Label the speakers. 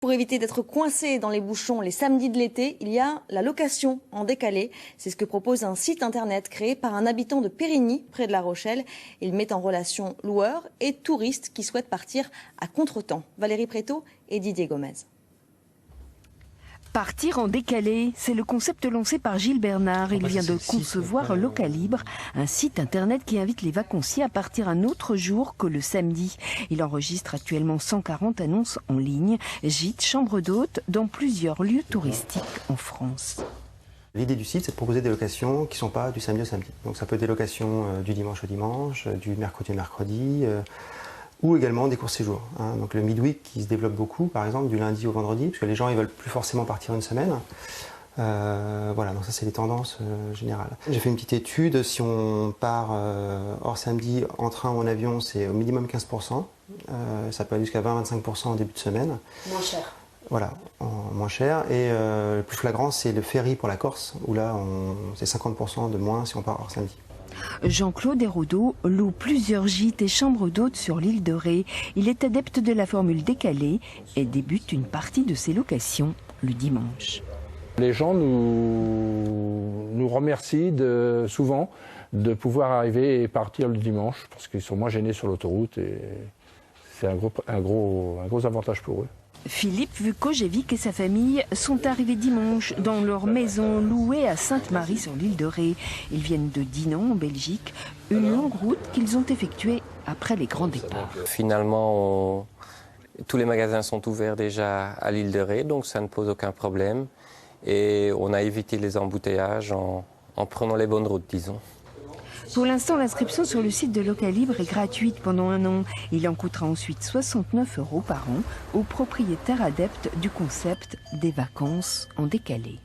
Speaker 1: Pour éviter d'être coincé dans les bouchons les samedis de l'été, il y a la location en décalé. C'est ce que propose un site internet créé par un habitant de Périgny, près de La Rochelle. Il met en relation loueurs et touristes qui souhaitent partir à contretemps. Valérie Préto et Didier Gomez.
Speaker 2: Partir en décalé, c'est le concept lancé par Gilles Bernard. Il vient de concevoir Localibre, un site internet qui invite les vacanciers à partir un autre jour que le samedi. Il enregistre actuellement 140 annonces en ligne, gîtes, chambres d'hôtes, dans plusieurs lieux touristiques en France.
Speaker 3: L'idée du site, c'est de proposer des locations qui ne sont pas du samedi au samedi. Donc ça peut être des locations du dimanche au dimanche, du mercredi au mercredi, ou également des courts séjours. Donc le midweek qui se développe beaucoup, par exemple, du lundi au vendredi, parce que les gens ne veulent plus forcément partir une semaine. Voilà, donc ça c'est les tendances générales. J'ai fait une petite étude, si on part hors samedi en train ou en avion, c'est au minimum 15%. Ça peut aller jusqu'à 20-25% en début de semaine.
Speaker 1: Moins cher.
Speaker 3: Voilà, moins cher. Et le plus flagrant, c'est le ferry pour la Corse, où là, c'est 50% de moins si on part hors samedi.
Speaker 2: Jean-Claude Hérodeau loue plusieurs gîtes et chambres d'hôtes sur l'île de Ré. Il est adepte de la formule décalée et débute une partie de ses locations le dimanche.
Speaker 4: Les gens nous remercient souvent de pouvoir arriver et partir le dimanche parce qu'ils sont moins gênés sur l'autoroute et c'est un gros avantage pour eux.
Speaker 2: Philippe Vukojevic et sa famille sont arrivés dimanche dans leur maison louée à Sainte-Marie sur l'île de Ré. Ils viennent de Dinan en Belgique, une longue route qu'ils ont effectuée après les grands départs.
Speaker 5: Finalement, tous les magasins sont ouverts déjà à l'île de Ré, donc ça ne pose aucun problème. Et on a évité les embouteillages en prenant les bonnes routes, disons.
Speaker 2: Pour l'instant, l'inscription sur le site de Localibre est gratuite pendant un an. Il en coûtera ensuite 69 € par an aux propriétaires adeptes du concept des vacances en décalé.